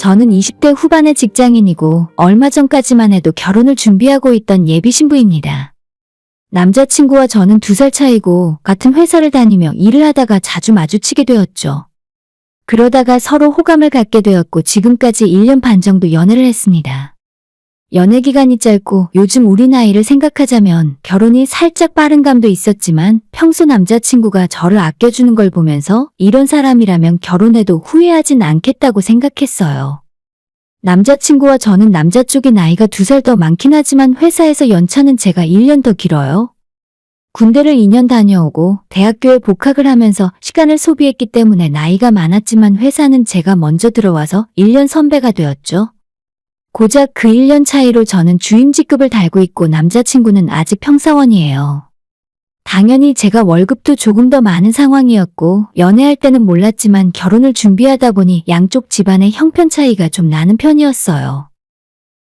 저는 20대 후반의 직장인이고 얼마 전까지만 해도 결혼을 준비하고 있던 예비 신부입니다. 남자친구와 저는 2살 차이고 같은 회사를 다니며 일을 하다가 자주 마주치게 되었죠. 그러다가 서로 호감을 갖게 되었고 지금까지 1년 반 정도 연애를 했습니다. 연애 기간이 짧고 요즘 우리 나이를 생각하자면 결혼이 살짝 빠른 감도 있었지만 평소 남자친구가 저를 아껴주는 걸 보면서 이런 사람이라면 결혼해도 후회하진 않겠다고 생각했어요. 남자친구와 저는 남자 쪽이 나이가 2살 더 많긴 하지만 회사에서 연차는 제가 1년 더 길어요. 군대를 2년 다녀오고 대학교에 복학을 하면서 시간을 소비했기 때문에 나이가 많았지만 회사는 제가 먼저 들어와서 1년 선배가 되었죠. 고작 그 1년 차이로 저는 주임 직급을 달고 있고 남자친구는 아직 평사원이에요. 당연히 제가 월급도 조금 더 많은 상황이었고 연애할 때는 몰랐지만 결혼을 준비하다 보니 양쪽 집안의 형편 차이가 좀 나는 편이었어요.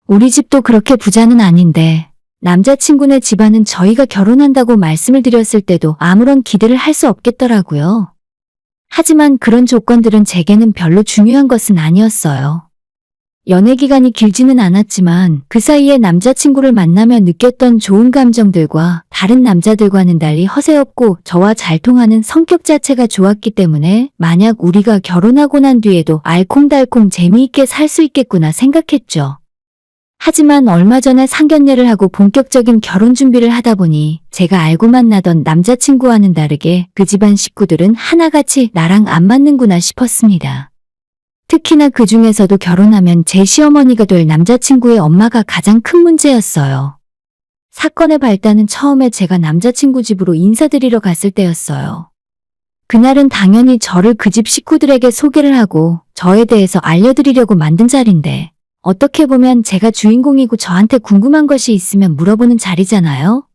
우리 집도 그렇게 부자는 아닌데 남자친구네 집안은 저희가 결혼한다고 말씀을 드렸을 때도 아무런 기대를 할 수 없겠더라고요. 하지만 그런 조건들은 제게는 별로 중요한 것은 아니었어요. 연애 기간이 길지는 않았지만 그 사이에 남자친구를 만나며 느꼈던 좋은 감정들과 다른 남자들과는 달리 허세없고 저와 잘 통하는 성격 자체가 좋았기 때문에 만약 우리가 결혼하고 난 뒤에도 알콩달콩 재미있게 살 수 있겠구나 생각했죠. 하지만 얼마 전에 상견례를 하고 본격적인 결혼 준비를 하다 보니 제가 알고 만나던 남자친구와는 다르게 그 집안 식구들은 하나같이 나랑 안 맞는구나 싶었습니다. 특히나 그 중에서도 결혼하면 제 시어머니가 될 남자친구의 엄마가 가장 큰 문제였어요. 사건의 발단은 처음에 제가 남자친구 집으로 인사드리러 갔을 때였어요. 그날은 당연히 저를 그 집 식구들에게 소개를 하고 저에 대해서 알려드리려고 만든 자리인데 어떻게 보면 제가 주인공이고 저한테 궁금한 것이 있으면 물어보는 자리잖아요.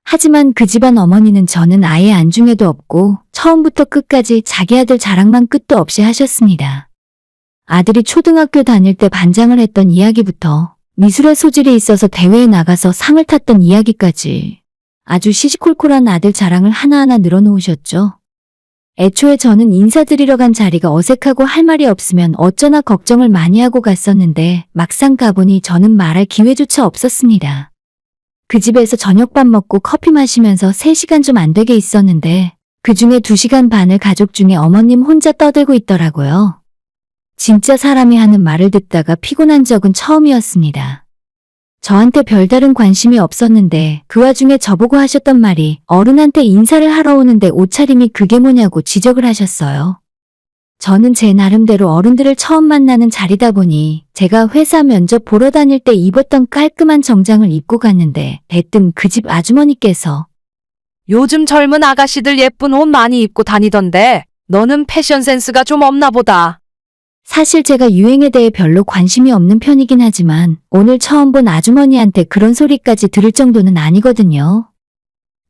하지만 그 집안 어머니는 저는 아예 안중에도 없고 처음부터 끝까지 자기 아들 자랑만 끝도 없이 하셨습니다. 아들이 초등학교 다닐 때 반장을 했던 이야기부터 미술에 소질이 있어서 대회에 나가서 상을 탔던 이야기까지 아주 시시콜콜한 아들 자랑을 하나하나 늘어놓으셨죠. 애초에 저는 인사드리러 간 자리가 어색하고 할 말이 없으면 어쩌나 걱정을 많이 하고 갔었는데 막상 가보니 저는 말할 기회조차 없었습니다. 그 집에서 저녁밥 먹고 커피 마시면서 3시간 좀 안 되게 있었는데 그중에 2시간 반을 가족 중에 어머님 혼자 떠들고 있더라고요. 진짜 사람이 하는 말을 듣다가 피곤한 적은 처음이었습니다. 저한테 별다른 관심이 없었는데 그 와중에 저보고 하셨던 말이 어른한테 인사를 하러 오는데 옷차림이 그게 뭐냐고 지적을 하셨어요. 저는 제 나름대로 어른들을 처음 만나는 자리다 보니 제가 회사 면접 보러 다닐 때 입었던 깔끔한 정장을 입고 갔는데 대뜸 그 집 아주머니께서 요즘 젊은 아가씨들 예쁜 옷 많이 입고 다니던데 너는 패션 센스가 좀 없나 보다. 사실 제가 유행에 대해 별로 관심이 없는 편이긴 하지만 오늘 처음 본 아주머니한테 그런 소리까지 들을 정도는 아니거든요.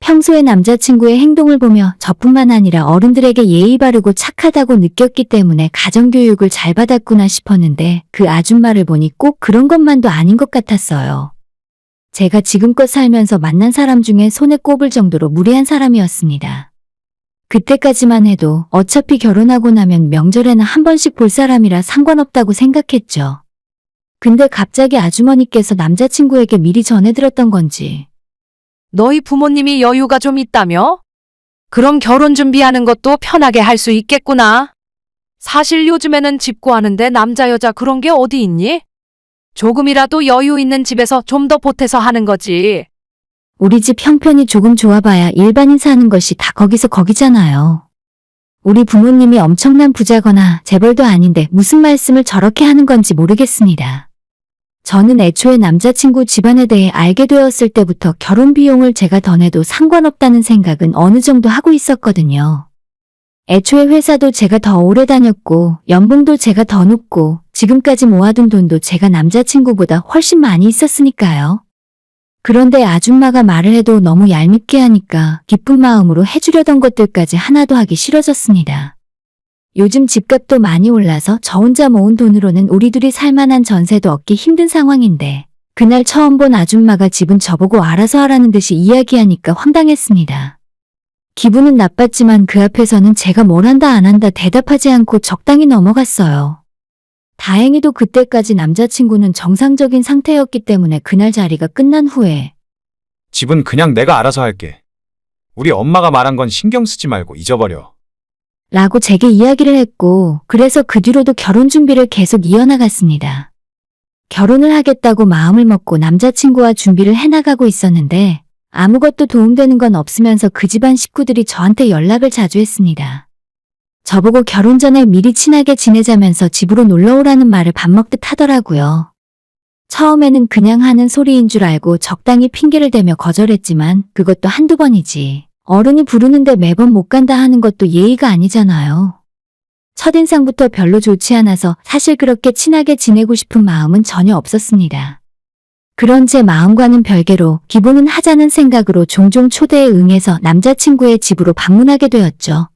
평소에 남자친구의 행동을 보며 저뿐만 아니라 어른들에게 예의 바르고 착하다고 느꼈기 때문에 가정교육을 잘 받았구나 싶었는데 그 아줌마를 보니 꼭 그런 것만도 아닌 것 같았어요. 제가 지금껏 살면서 만난 사람 중에 손에 꼽을 정도로 무례한 사람이었습니다. 그때까지만 해도 어차피 결혼하고 나면 명절에는 한 번씩 볼 사람이라 상관없다고 생각했죠. 근데 갑자기 아주머니께서 남자친구에게 미리 전해들었던 건지 너희 부모님이 여유가 좀 있다며? 그럼 결혼 준비하는 것도 편하게 할 수 있겠구나. 사실 요즘에는 집 구하는데 남자 여자 그런 게 어디 있니? 조금이라도 여유 있는 집에서 좀 더 보태서 하는 거지. 우리 집 형편이 조금 좋아봐야 일반인 사는 것이 다 거기서 거기잖아요. 우리 부모님이 엄청난 부자거나 재벌도 아닌데 무슨 말씀을 저렇게 하는 건지 모르겠습니다. 저는 애초에 남자친구 집안에 대해 알게 되었을 때부터 결혼 비용을 제가 더 내도 상관없다는 생각은 어느 정도 하고 있었거든요. 애초에 회사도 제가 더 오래 다녔고 연봉도 제가 더 높고 지금까지 모아둔 돈도 제가 남자친구보다 훨씬 많이 있었으니까요. 그런데 아줌마가 말을 해도 너무 얄밉게 하니까 기쁜 마음으로 해주려던 것들까지 하나도 하기 싫어졌습니다. 요즘 집값도 많이 올라서 저 혼자 모은 돈으로는 우리 둘이 살만한 전세도 얻기 힘든 상황인데 그날 처음 본 아줌마가 집은 저보고 알아서 하라는 듯이 이야기하니까 황당했습니다. 기분은 나빴지만 그 앞에서는 제가 뭘 한다 안 한다 대답하지 않고 적당히 넘어갔어요. 다행히도 그때까지 남자친구는 정상적인 상태였기 때문에 그날 자리가 끝난 후에 집은 그냥 내가 알아서 할게. 우리 엄마가 말한 건 신경 쓰지 말고 잊어버려. 라고 제게 이야기를 했고, 그래서 그 뒤로도 결혼 준비를 계속 이어나갔습니다. 결혼을 하겠다고 마음을 먹고 남자친구와 준비를 해나가고 있었는데 아무것도 도움되는 건 없으면서 그 집안 식구들이 저한테 연락을 자주 했습니다. 저보고 결혼 전에 미리 친하게 지내자면서 집으로 놀러오라는 말을 밥 먹듯 하더라고요. 처음에는 그냥 하는 소리인 줄 알고 적당히 핑계를 대며 거절했지만 그것도 한두 번이지. 어른이 부르는데 매번 못 간다 하는 것도 예의가 아니잖아요. 첫인상부터 별로 좋지 않아서 사실 그렇게 친하게 지내고 싶은 마음은 전혀 없었습니다. 그런 제 마음과는 별개로 기본은 하자는 생각으로 종종 초대에 응해서 남자친구의 집으로 방문하게 되었죠.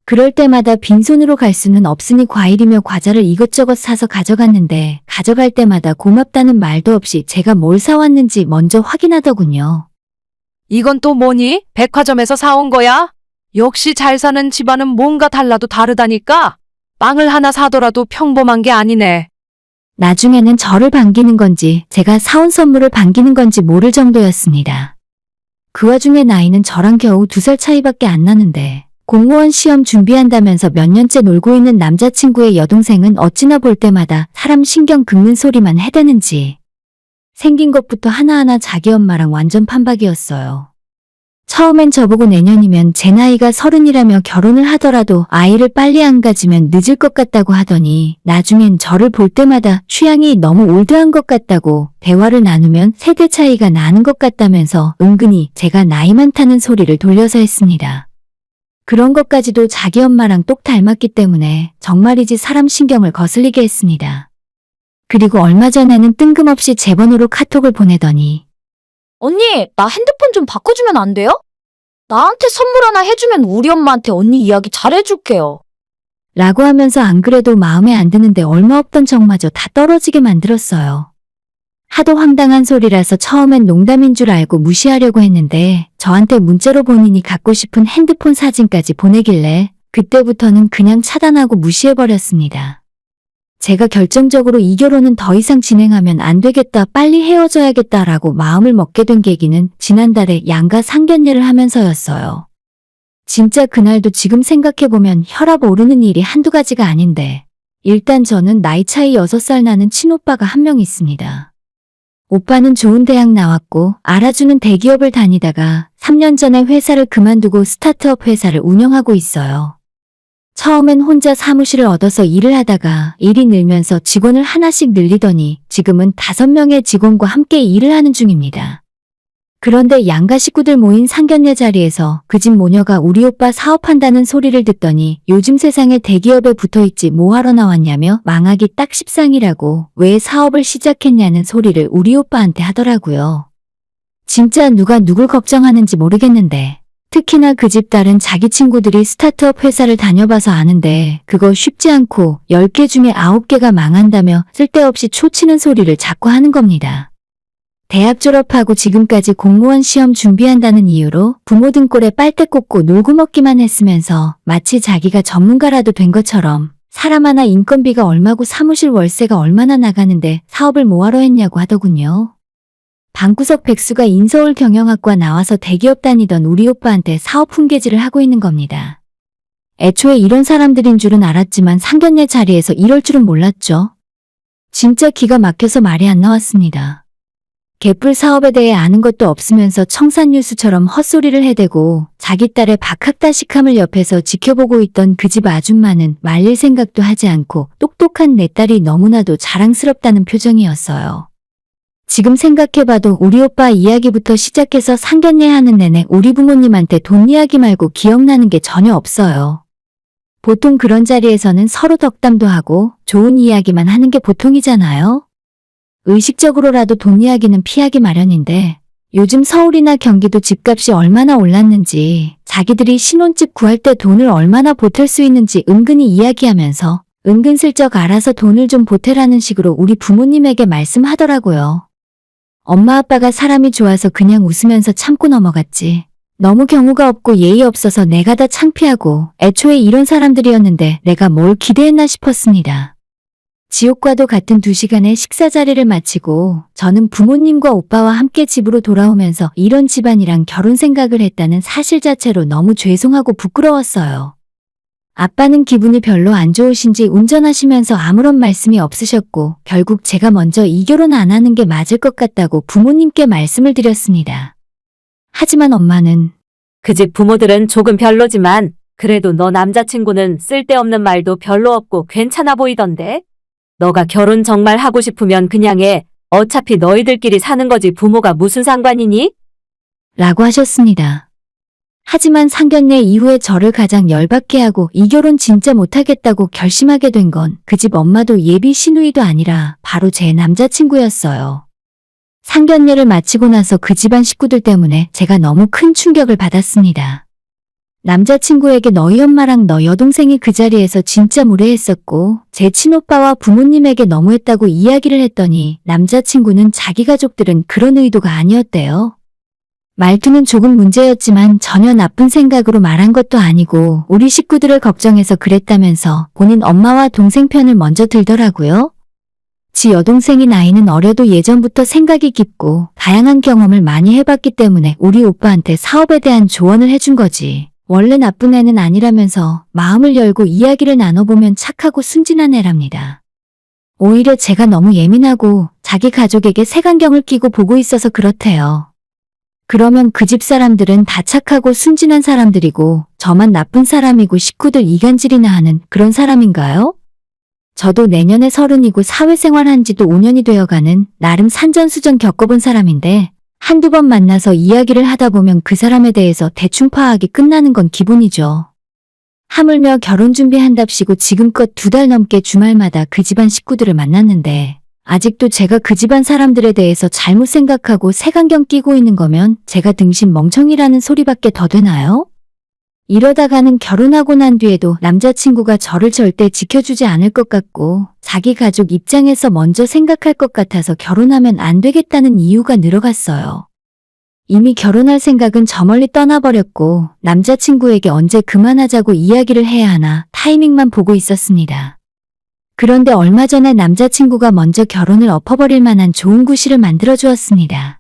그럴 때마다 빈손으로 갈 수는 없으니 과일이며 과자를 이것저것 사서 가져갔는데 가져갈 때마다 고맙다는 말도 없이 제가 뭘 사왔는지 먼저 확인하더군요. 이건 또 뭐니? 백화점에서 사온 거야? 역시 잘 사는 집안은 뭔가 달라도 다르다니까? 빵을 하나 사더라도 평범한 게 아니네. 나중에는 저를 반기는 건지 제가 사온 선물을 반기는 건지 모를 정도였습니다. 그 와중에 나이는 저랑 겨우 2살 차이밖에 안 나는데 공무원 시험 준비한다면서 몇 년째 놀고 있는 남자친구의 여동생은 어찌나 볼 때마다 사람 신경 긁는 소리만 해대는지 생긴 것부터 하나하나 자기 엄마랑 완전 판박이었어요. 처음엔 저보고 내년이면 제 나이가 30이라며 결혼을 하더라도 아이를 빨리 안 가지면 늦을 것 같다고 하더니 나중엔 저를 볼 때마다 취향이 너무 올드한 것 같다고 대화를 나누면 세대 차이가 나는 것 같다면서 은근히 제가 나이 많다는 소리를 돌려서 했습니다. 그런 것까지도 자기 엄마랑 똑 닮았기 때문에 정말이지 사람 신경을 거슬리게 했습니다. 그리고 얼마 전에는 뜬금없이 제 번호로 카톡을 보내더니 언니, 나 핸드폰 좀 바꿔주면 안 돼요? 나한테 선물 하나 해주면 우리 엄마한테 언니 이야기 잘해줄게요. 라고 하면서 안 그래도 마음에 안 드는데 얼마 없던 정마저 다 떨어지게 만들었어요. 하도 황당한 소리라서 처음엔 농담인 줄 알고 무시하려고 했는데 저한테 문자로 본인이 갖고 싶은 핸드폰 사진까지 보내길래 그때부터는 그냥 차단하고 무시해버렸습니다. 제가 결정적으로 이 결혼은 더 이상 진행하면 안 되겠다, 빨리 헤어져야겠다라고 마음을 먹게 된 계기는 지난달에 양가 상견례를 하면서였어요. 진짜 그날도 지금 생각해보면 혈압 오르는 일이 한두 가지가 아닌데 일단 저는 나이 차이 6살 나는 친오빠가 한 명 있습니다. 오빠는 좋은 대학 나왔고 알아주는 대기업을 다니다가 3년 전에 회사를 그만두고 스타트업 회사를 운영하고 있어요. 처음엔 혼자 사무실을 얻어서 일을 하다가 일이 늘면서 직원을 하나씩 늘리더니 지금은 5명의 직원과 함께 일을 하는 중입니다. 그런데 양가 식구들 모인 상견례 자리에서 그 집 모녀가 우리 오빠 사업한다는 소리를 듣더니 요즘 세상에 대기업에 붙어있지 뭐하러 나왔냐며 망하기 딱 십상이라고 왜 사업을 시작했냐는 소리를 우리 오빠한테 하더라고요. 진짜 누가 누굴 걱정하는지 모르겠는데 특히나 그 집 딸은 자기 친구들이 스타트업 회사를 다녀봐서 아는데 그거 쉽지 않고 10개 중에 9개가 망한다며 쓸데없이 초치는 소리를 자꾸 하는 겁니다. 대학 졸업하고 지금까지 공무원 시험 준비한다는 이유로 부모 등골에 빨대 꽂고 놀고 먹기만 했으면서 마치 자기가 전문가라도 된 것처럼 사람 하나 인건비가 얼마고 사무실 월세가 얼마나 나가는데 사업을 뭐하러 했냐고 하더군요. 방구석 백수가 인서울 경영학과 나와서 대기업 다니던 우리 오빠한테 사업 훈계질을 하고 있는 겁니다. 애초에 이런 사람들인 줄은 알았지만 상견례 자리에서 이럴 줄은 몰랐죠. 진짜 기가 막혀서 말이 안 나왔습니다. 개뿔 사업에 대해 아는 것도 없으면서 청산유수처럼 헛소리를 해대고 자기 딸의 박학다식함을 옆에서 지켜보고 있던 그 집 아줌마는 말릴 생각도 하지 않고 똑똑한 내 딸이 너무나도 자랑스럽다는 표정이었어요. 지금 생각해봐도 우리 오빠 이야기부터 시작해서 상견례 하는 내내 우리 부모님한테 돈 이야기 말고 기억나는 게 전혀 없어요. 보통 그런 자리에서는 서로 덕담도 하고 좋은 이야기만 하는 게 보통이잖아요. 의식적으로라도 돈 이야기는 피하기 마련인데 요즘 서울이나 경기도 집값이 얼마나 올랐는지 자기들이 신혼집 구할 때 돈을 얼마나 보탤 수 있는지 은근히 이야기하면서 은근슬쩍 알아서 돈을 좀 보태라는 식으로 우리 부모님에게 말씀하더라고요. 엄마 아빠가 사람이 좋아서 그냥 웃으면서 참고 넘어갔지. 너무 경우가 없고 예의 없어서 내가 다 창피하고 애초에 이런 사람들이었는데 내가 뭘 기대했나 싶었습니다. 지옥과도 같은 2시간의 식사 자리를 마치고 저는 부모님과 오빠와 함께 집으로 돌아오면서 이런 집안이랑 결혼 생각을 했다는 사실 자체로 너무 죄송하고 부끄러웠어요. 아빠는 기분이 별로 안 좋으신지 운전하시면서 아무런 말씀이 없으셨고 결국 제가 먼저 이 결혼 안 하는 게 맞을 것 같다고 부모님께 말씀을 드렸습니다. 하지만 엄마는 그 집 부모들은 조금 별로지만 그래도 너 남자친구는 쓸데없는 말도 별로 없고 괜찮아 보이던데? 너가 결혼 정말 하고 싶으면 그냥 해. 어차피 너희들끼리 사는 거지 부모가 무슨 상관이니? 라고 하셨습니다. 하지만 상견례 이후에 저를 가장 열받게 하고 이 결혼 진짜 못하겠다고 결심하게 된 건 그 집 엄마도 예비 시누이도 아니라 바로 제 남자친구였어요. 상견례를 마치고 나서 그 집안 식구들 때문에 제가 너무 큰 충격을 받았습니다. 남자친구에게 너희 엄마랑 너 여동생이 그 자리에서 진짜 무례했었고 제 친오빠와 부모님에게 너무했다고 이야기를 했더니 남자친구는 자기 가족들은 그런 의도가 아니었대요. 말투는 조금 문제였지만 전혀 나쁜 생각으로 말한 것도 아니고 우리 식구들을 걱정해서 그랬다면서 본인 엄마와 동생 편을 먼저 들더라고요. 지 여동생이 나이는 어려도 예전부터 생각이 깊고 다양한 경험을 많이 해봤기 때문에 우리 오빠한테 사업에 대한 조언을 해준 거지. 원래 나쁜 애는 아니라면서 마음을 열고 이야기를 나눠보면 착하고 순진한 애랍니다. 오히려 제가 너무 예민하고 자기 가족에게 색안경을 끼고 보고 있어서 그렇대요. 그러면 그 집 사람들은 다 착하고 순진한 사람들이고 저만 나쁜 사람이고 식구들 이간질이나 하는 그런 사람인가요? 저도 내년에 30이고 사회생활 한 지도 5년이 되어가는 나름 산전수전 겪어본 사람인데 한두 번 만나서 이야기를 하다 보면 그 사람에 대해서 대충 파악이 끝나는 건 기본이죠. 하물며 결혼 준비한답시고 지금껏 2달 넘게 주말마다 그 집안 식구들을 만났는데 아직도 제가 그 집안 사람들에 대해서 잘못 생각하고 색안경 끼고 있는 거면 제가 등신 멍청이라는 소리밖에 더 되나요? 이러다가는 결혼하고 난 뒤에도 남자친구가 저를 절대 지켜주지 않을 것 같고 자기 가족 입장에서 먼저 생각할 것 같아서 결혼하면 안 되겠다는 이유가 늘어갔어요. 이미 결혼할 생각은 저 멀리 떠나버렸고 남자친구에게 언제 그만하자고 이야기를 해야 하나 타이밍만 보고 있었습니다. 그런데 얼마 전에 남자친구가 먼저 결혼을 엎어버릴 만한 좋은 구실을 만들어주었습니다.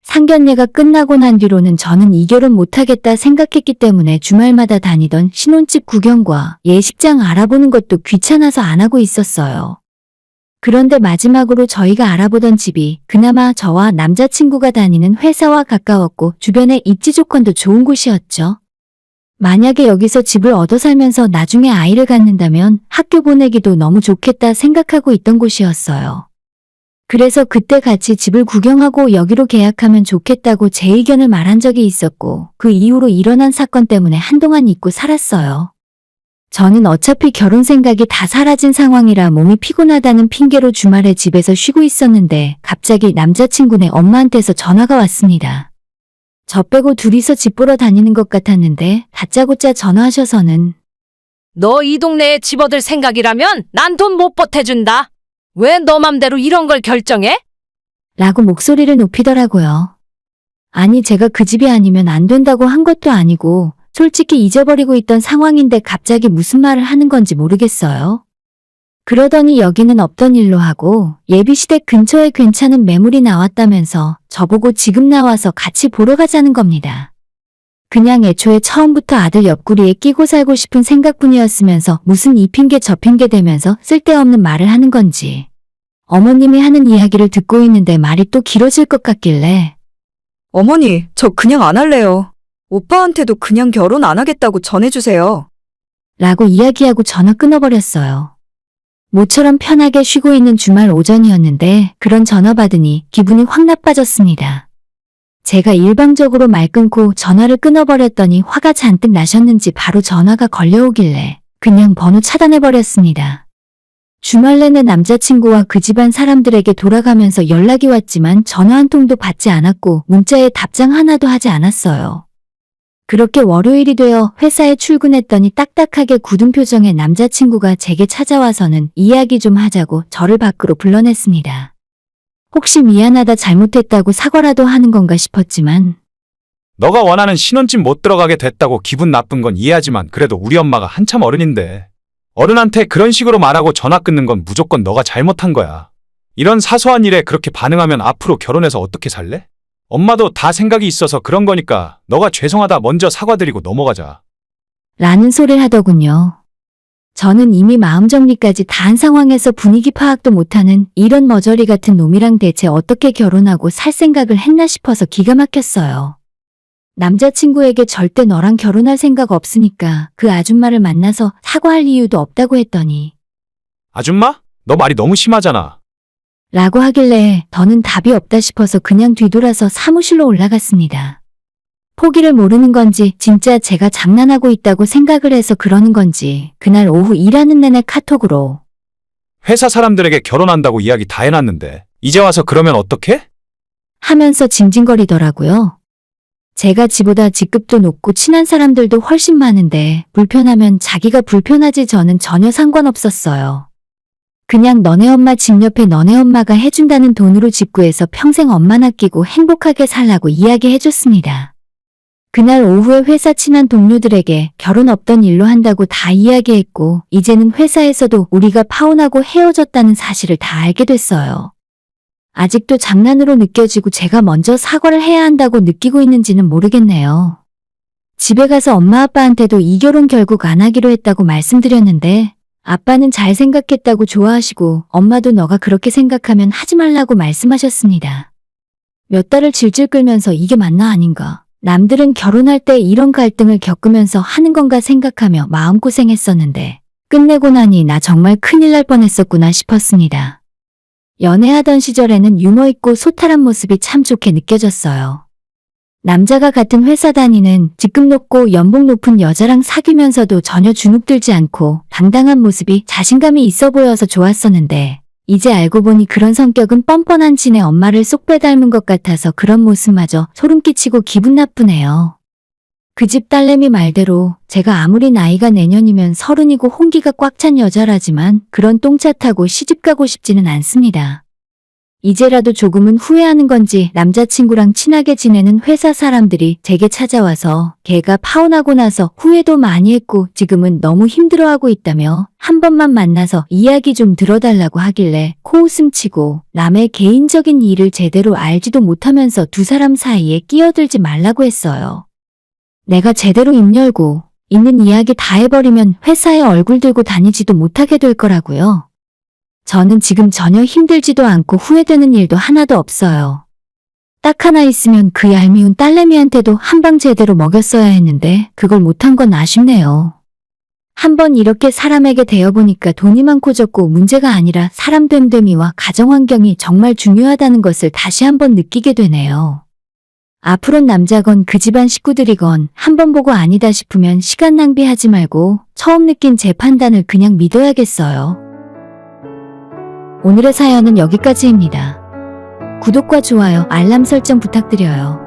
상견례가 끝나고 난 뒤로는 저는 이 결혼 못하겠다 생각했기 때문에 주말마다 다니던 신혼집 구경과 예식장 알아보는 것도 귀찮아서 안 하고 있었어요. 그런데 마지막으로 저희가 알아보던 집이 그나마 저와 남자친구가 다니는 회사와 가까웠고 주변에 입지 조건도 좋은 곳이었죠. 만약에 여기서 집을 얻어 살면서 나중에 아이를 갖는다면 학교 보내기도 너무 좋겠다 생각하고 있던 곳이었어요. 그래서 그때 같이 집을 구경하고 여기로 계약하면 좋겠다고 제 의견을 말한 적이 있었고 그 이후로 일어난 사건 때문에 한동안 잊고 살았어요. 저는 어차피 결혼 생각이 다 사라진 상황이라 몸이 피곤하다는 핑계로 주말에 집에서 쉬고 있었는데 갑자기 남자친구네 엄마한테서 전화가 왔습니다. 저 빼고 둘이서 집 보러 다니는 것 같았는데 다짜고짜 전화하셔서는 너 이 동네에 집 얻을 생각이라면 난 돈 못 보태준다. 왜 너 맘대로 이런 걸 결정해? 라고 목소리를 높이더라고요. 아니 제가 그 집이 아니면 안 된다고 한 것도 아니고 솔직히 잊어버리고 있던 상황인데 갑자기 무슨 말을 하는 건지 모르겠어요. 그러더니 여기는 없던 일로 하고 예비시댁 근처에 괜찮은 매물이 나왔다면서 저보고 지금 나와서 같이 보러 가자는 겁니다. 그냥 애초에 처음부터 아들 옆구리에 끼고 살고 싶은 생각뿐이었으면서 무슨 이 핑계 저 핑계 대면서 쓸데없는 말을 하는 건지. 어머님이 하는 이야기를 듣고 있는데 말이 또 길어질 것 같길래 어머니, 저 그냥 안 할래요. 오빠한테도 그냥 결혼 안 하겠다고 전해주세요. 라고 이야기하고 전화 끊어버렸어요. 모처럼 편하게 쉬고 있는 주말 오전이었는데 그런 전화 받으니 기분이 확 나빠졌습니다. 제가 일방적으로 말 끊고 전화를 끊어버렸더니 화가 잔뜩 나셨는지 바로 전화가 걸려오길래 그냥 번호 차단해버렸습니다. 주말 내내 남자친구와 그 집안 사람들에게 돌아가면서 연락이 왔지만 전화 한 통도 받지 않았고 문자에 답장 하나도 하지 않았어요. 그렇게 월요일이 되어 회사에 출근했더니 딱딱하게 굳은 표정의 남자친구가 제게 찾아와서는 이야기 좀 하자고 저를 밖으로 불러냈습니다. 혹시 미안하다 잘못했다고 사과라도 하는 건가 싶었지만 너가 원하는 신혼집 못 들어가게 됐다고 기분 나쁜 건 이해하지만 그래도 우리 엄마가 한참 어른인데 어른한테 그런 식으로 말하고 전화 끊는 건 무조건 너가 잘못한 거야. 이런 사소한 일에 그렇게 반응하면 앞으로 결혼해서 어떻게 살래? 엄마도 다 생각이 있어서 그런 거니까 너가 죄송하다 먼저 사과드리고 넘어가자. 라는 소리를 하더군요. 저는 이미 마음 정리까지 다 한 상황에서 분위기 파악도 못하는 이런 머저리 같은 놈이랑 대체 어떻게 결혼하고 살 생각을 했나 싶어서 기가 막혔어요. 남자친구에게 절대 너랑 결혼할 생각 없으니까 그 아줌마를 만나서 사과할 이유도 없다고 했더니 아줌마? 너 말이 너무 심하잖아. 라고 하길래 더는 답이 없다 싶어서 그냥 뒤돌아서 사무실로 올라갔습니다. 포기를 모르는 건지 진짜 제가 장난하고 있다고 생각을 해서 그러는 건지 그날 오후 일하는 내내 카톡으로 회사 사람들에게 결혼한다고 이야기 다 해놨는데 이제 와서 그러면 어떡해? 하면서 징징거리더라고요. 제가 지보다 직급도 높고 친한 사람들도 훨씬 많은데 불편하면 자기가 불편하지 저는 전혀 상관없었어요. 그냥 너네 엄마 집 옆에 너네 엄마가 해준다는 돈으로 집 구해서 평생 엄마 아끼고 행복하게 살라고 이야기해줬습니다. 그날 오후에 회사 친한 동료들에게 결혼 없던 일로 한다고 다 이야기했고 이제는 회사에서도 우리가 파혼하고 헤어졌다는 사실을 다 알게 됐어요. 아직도 장난으로 느껴지고 제가 먼저 사과를 해야 한다고 느끼고 있는지는 모르겠네요. 집에 가서 엄마 아빠한테도 이 결혼 결국 안 하기로 했다고 말씀드렸는데 아빠는 잘 생각했다고 좋아하시고 엄마도 너가 그렇게 생각하면 하지 말라고 말씀하셨습니다. 몇 달을 질질 끌면서 이게 맞나 아닌가. 남들은 결혼할 때 이런 갈등을 겪으면서 하는 건가 생각하며 마음고생했었는데 끝내고 나니 나 정말 큰일 날 뻔했었구나 싶었습니다. 연애하던 시절에는 유머 있고 소탈한 모습이 참 좋게 느껴졌어요. 남자가 같은 회사 다니는 직급 높고 연봉 높은 여자랑 사귀면서도 전혀 주눅들지 않고 당당한 모습이 자신감이 있어 보여서 좋았었는데 이제 알고 보니 그런 성격은 뻔뻔한 지네 엄마를 쏙 빼닮은 것 같아서 그런 모습마저 소름 끼치고 기분 나쁘네요. 그 집 딸내미 말대로 제가 아무리 나이가 내년이면 30이고 홍기가 꽉 찬 여자라지만 그런 똥차 타고 시집가고 싶지는 않습니다. 이제라도 조금은 후회하는 건지 남자친구랑 친하게 지내는 회사 사람들이 제게 찾아와서 걔가 파혼하고 나서 후회도 많이 했고 지금은 너무 힘들어하고 있다며 한 번만 만나서 이야기 좀 들어달라고 하길래 코웃음 치고 남의 개인적인 일을 제대로 알지도 못하면서 두 사람 사이에 끼어들지 말라고 했어요. 내가 제대로 입 열고 있는 이야기 다 해버리면 회사에 얼굴 들고 다니지도 못하게 될 거라고요. 저는 지금 전혀 힘들지도 않고 후회되는 일도 하나도 없어요. 딱 하나 있으면 그 얄미운 딸내미한테도 한 방 제대로 먹였어야 했는데 그걸 못한 건 아쉽네요. 한번 이렇게 사람에게 대어보니까 돈이 많고 적고 문제가 아니라 사람 됨됨이와 가정환경이 정말 중요하다는 것을 다시 한번 느끼게 되네요. 앞으론 남자건 그 집안 식구들이건 한 번 보고 아니다 싶으면 시간 낭비하지 말고 처음 느낀 제 판단을 그냥 믿어야겠어요. 오늘의 사연은 여기까지입니다. 구독과 좋아요, 알람 설정 부탁드려요.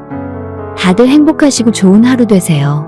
다들 행복하시고 좋은 하루 되세요.